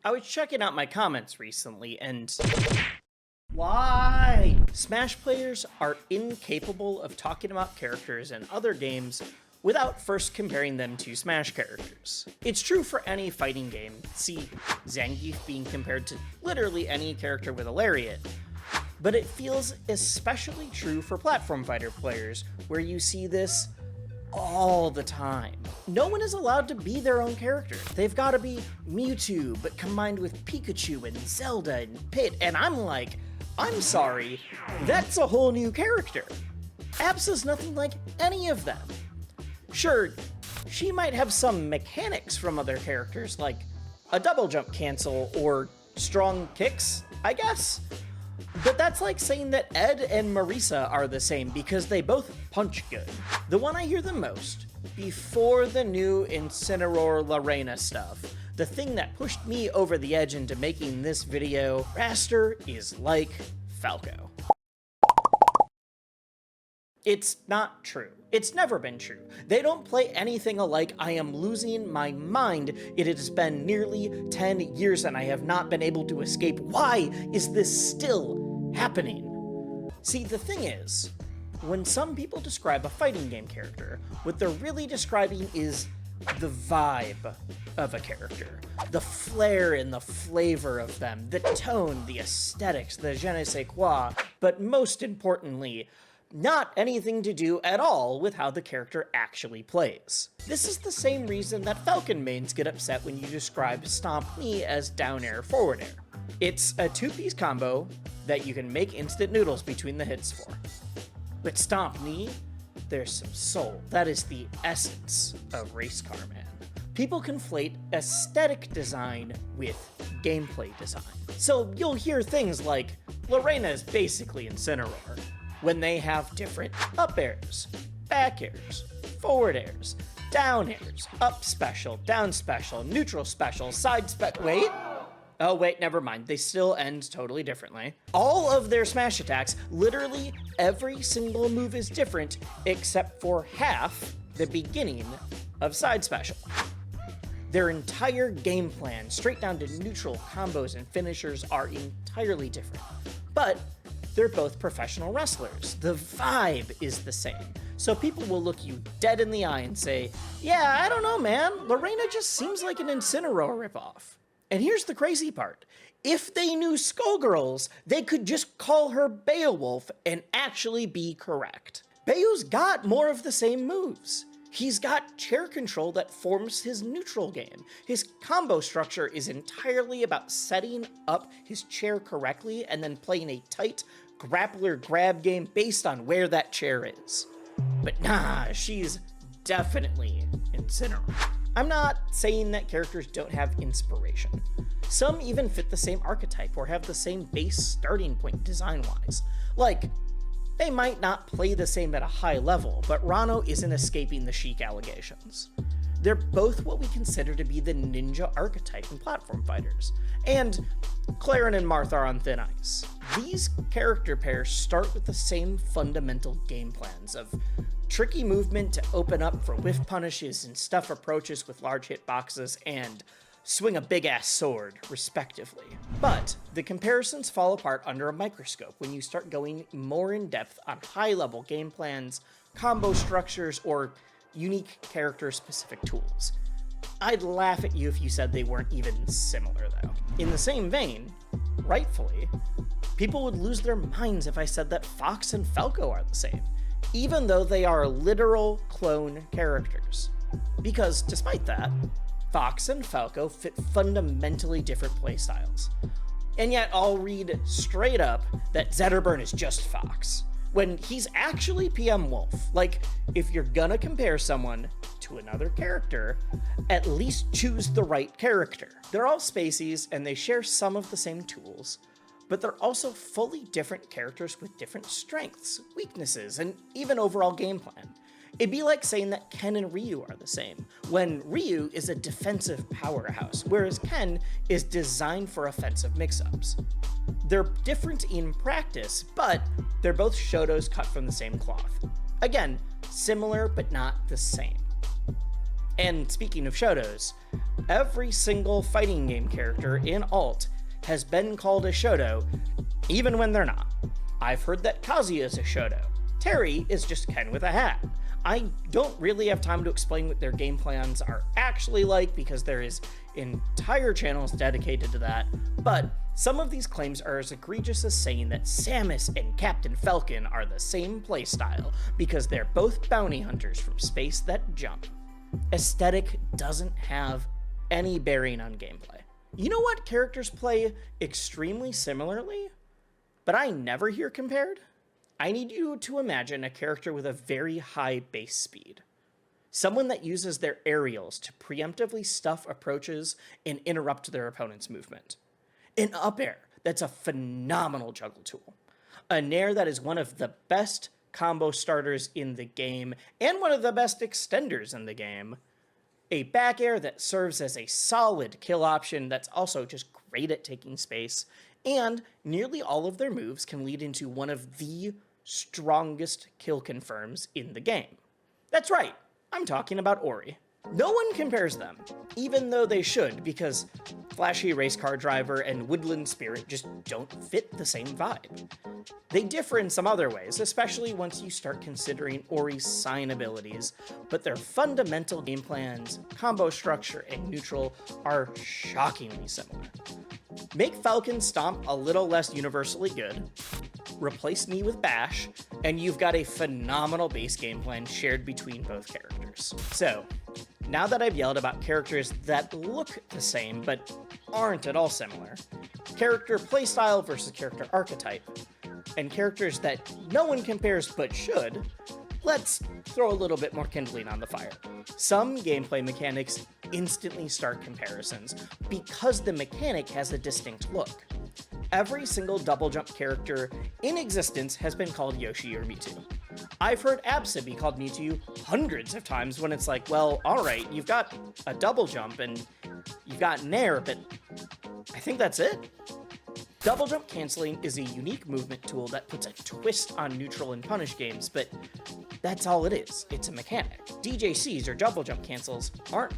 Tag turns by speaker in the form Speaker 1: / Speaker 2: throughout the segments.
Speaker 1: I was checking out my comments recently and... Why? Smash players are incapable of talking about characters in other games without first comparing them to Smash characters. It's true for any fighting game. See Zangief being compared to literally any character with a lariat. But it feels especially true for platform fighter players, where you see this all the time. No one is allowed to be their own character. They've got to be Mewtwo, but combined with Pikachu and Zelda and Pit, and I'm like, I'm sorry, that's a whole new character. Absa's nothing like any of them. Sure, she might have some mechanics from other characters, like a double jump cancel or strong kicks, I guess. But that's like saying that Ed and Marisa are the same because they both punch good. The one I hear the most, before the new Incineroar Lorena stuff, the thing that pushed me over the edge into making this video, Raster is like Falco. It's not true. It's never been true. They don't play anything alike. I am losing my mind. It has been nearly 10 years and I have not been able to escape. Why is this still happening? See, the thing is, when some people describe a fighting game character, what they're really describing is the vibe of a character, the flair and the flavor of them, the tone, the aesthetics, the je ne sais quoi, but most importantly, not anything to do at all with how the character actually plays. This is the same reason that Falcon mains get upset when you describe Stomp Knee as down air, forward air. It's a two-piece combo that you can make instant noodles between the hits for. But Stomp Knee, there's some soul. That is the essence of Race Car Man. People conflate aesthetic design with gameplay design. So you'll hear things like, Lorena is basically Incineroar, when they have different up airs, back airs, forward airs, down airs, up special, down special, neutral special, side wait. Oh wait, never mind. They still end totally differently. All of their Smash attacks, literally every single move is different except for half the beginning of side special. Their entire game plan, straight down to neutral combos and finishers, are entirely different. But they're both professional wrestlers. The vibe is the same. So people will look you dead in the eye and say, yeah, I don't know, man. Lorena just seems like an Incineroar ripoff. And here's the crazy part. If they knew Skullgirls, they could just call her Beowulf and actually be correct. Bayo's got more of the same moves. He's got chair control that forms his neutral game. His combo structure is entirely about setting up his chair correctly and then playing a tight grappler grab game based on where that chair is. But nah, she's definitely Incineroar. I'm not saying that characters don't have inspiration. Some even fit the same archetype or have the same base starting point design-wise. Like, they might not play the same at a high level, but Rano isn't escaping the Sheik allegations. They're both what we consider to be the ninja archetype in platform fighters. And Claren and Marth are on thin ice. These character pairs start with the same fundamental game plans of tricky movement to open up for whiff punishes and stuff approaches with large hitboxes, and swing a big-ass sword, respectively. But the comparisons fall apart under a microscope when you start going more in-depth on high-level game plans, combo structures, or unique character-specific tools. I'd laugh at you if you said they weren't even similar, though. In the same vein, rightfully, people would lose their minds if I said that Fox and Falco are the same, even though they are literal clone characters. Because, despite that, Fox and Falco fit fundamentally different playstyles. And yet I'll read straight up that Zetterburn is just Fox, when he's actually PM Wolf. Like, if you're gonna compare someone to another character, at least choose the right character. They're all spaceys, and they share some of the same tools, but they're also fully different characters with different strengths, weaknesses, and even overall game plan. It'd be like saying that Ken and Ryu are the same, when Ryu is a defensive powerhouse, whereas Ken is designed for offensive mix-ups. They're different in practice, but they're both Shotos cut from the same cloth. Again, similar but not the same. And speaking of Shotos, every single fighting game character in Alt has been called a Shoto, even when they're not. I've heard that Kazuya is a Shoto. Terry is just Ken with a hat. I don't really have time to explain what their game plans are actually like because there is entire channels dedicated to that, but some of these claims are as egregious as saying that Samus and Captain Falcon are the same playstyle because they're both bounty hunters from space that jump. Aesthetic doesn't have any bearing on gameplay. You know what characters play extremely similarly, but I never hear compared? I need you to imagine a character with a very high base speed. Someone that uses their aerials to preemptively stuff approaches and interrupt their opponent's movement. An up air that's a phenomenal juggle tool. A nair that is one of the best combo starters in the game and one of the best extenders in the game. A back air that serves as a solid kill option that's also just great at taking space. And nearly all of their moves can lead into one of the strongest kill confirms in the game. That's right, I'm talking about Ori. No one compares them, even though they should, because Flashy Race Car Driver and Woodland Spirit just don't fit the same vibe. They differ in some other ways, especially once you start considering Ori's sign abilities, but their fundamental game plans, combo structure, and neutral are shockingly similar. Make Falcon Stomp a little less universally good, replace Knee with Bash, and you've got a phenomenal base game plan shared between both characters. So, now that I've yelled about characters that look the same but aren't at all similar, character playstyle versus character archetype, and characters that no one compares but should, let's throw a little bit more kindling on the fire. Some gameplay mechanics instantly start comparisons because the mechanic has a distinct look. Every single double jump character in existence has been called Yoshi or Mewtwo. I've heard Absa be called Mewtwo hundreds of times when it's like, well, alright, you've got a double jump and you've got Nair, but I think that's it? Double jump canceling is a unique movement tool that puts a twist on neutral and punish games, but that's all it is. It's a mechanic. DJCs or double jump cancels aren't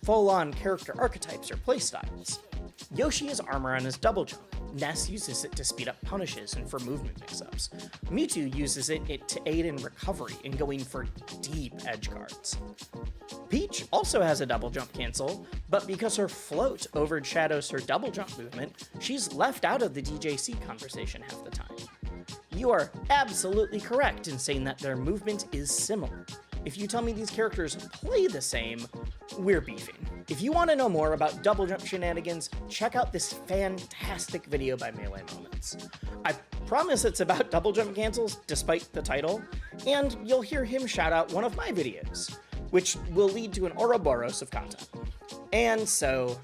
Speaker 1: full-on character archetypes or playstyles. Yoshi has armor on his double jump. Ness uses it to speed up punishes and for movement mix-ups. Mewtwo uses it to aid in recovery and going for deep edge guards. Peach also has a double jump cancel, but because her float overshadows her double jump movement, she's left out of the DJC conversation half the time. You are absolutely correct in saying that their movement is similar. If you tell me these characters play the same, we're beefing. If you want to know more about double jump shenanigans, check out this fantastic video by Melee Moments. I promise it's about double jump cancels, despite the title, and you'll hear him shout out one of my videos, which will lead to an Ouroboros of content. And so,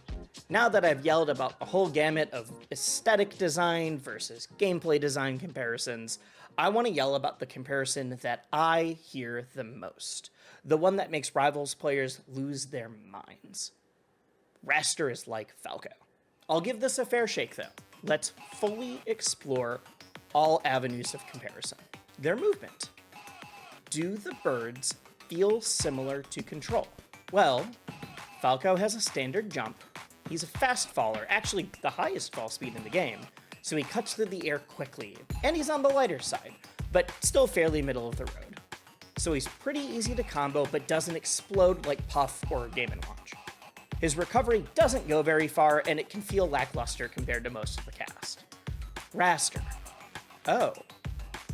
Speaker 1: now that I've yelled about the whole gamut of aesthetic design versus gameplay design comparisons, I want to yell about the comparison that I hear the most. The one that makes Rivals players lose their minds. Raster is like Falco. I'll give this a fair shake though. Let's fully explore all avenues of comparison. Their movement. Do the birds feel similar to Control? Well, Falco has a standard jump. He's a fast faller, actually the highest fall speed in the game, so he cuts through the air quickly, and he's on the lighter side, but still fairly middle of the road. So he's pretty easy to combo, but doesn't explode like Puff or Game & Watch. His recovery doesn't go very far, and it can feel lackluster compared to most of the cast. Raster. Oh.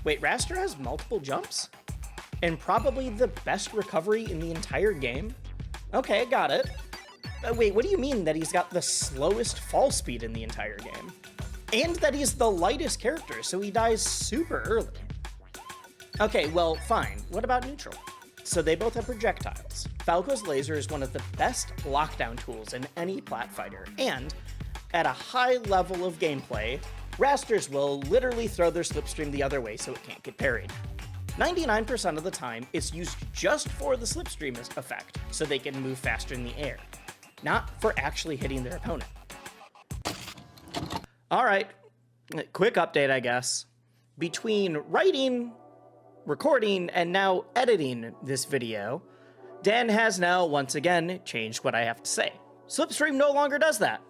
Speaker 1: Wait, Raster has multiple jumps? And probably the best recovery in the entire game? Okay, got it. Wait, what do you mean that he's got the slowest fall speed in the entire game? And that he's the lightest character, so he dies super early. Okay, well, fine. What about neutral? So they both have projectiles. Falco's laser is one of the best lockdown tools in any plat fighter, and at a high level of gameplay, Rasters will literally throw their slipstream the other way so it can't get parried. 99% of the time, it's used just for the slipstream effect, so they can move faster in the air, not for actually hitting their opponent. Alright, quick update, I guess. Between writing, recording, and now editing this video, Dan has now, once again, changed what I have to say. Slipstream no longer does that.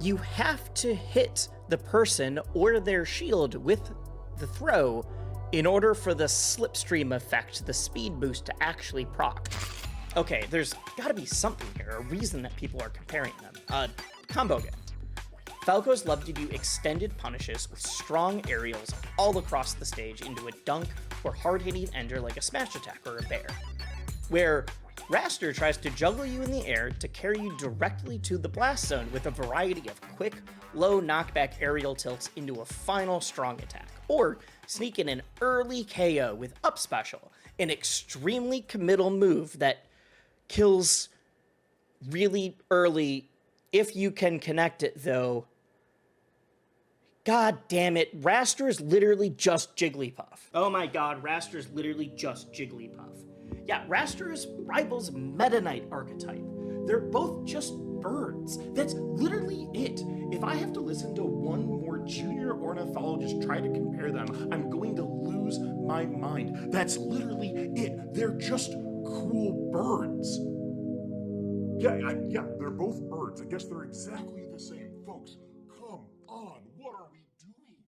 Speaker 1: You have to hit the person or their shield with the throw in order for the slipstream effect, the speed boost, to actually proc. Okay, there's gotta be something here, a reason that people are comparing them. Combo game. Falcos love to do extended punishes with strong aerials all across the stage into a dunk or hard-hitting ender like a smash attack or a bear, where Raster tries to juggle you in the air to carry you directly to the blast zone with a variety of quick, low knockback aerial tilts into a final strong attack, or sneak in an early KO with up special, an extremely committal move that kills really early if you can connect it, though. God damn it, Raster is literally just Jigglypuff. Oh my god, Raster is literally just Jigglypuff. Yeah, Raster rivals Meta Knight archetype. They're both just birds. That's literally it. If I have to listen to one more junior ornithologist try to compare them, I'm going to lose my mind. That's literally it. They're just cool birds.
Speaker 2: Yeah, they're both birds. I guess they're exactly the same. Folks, come on.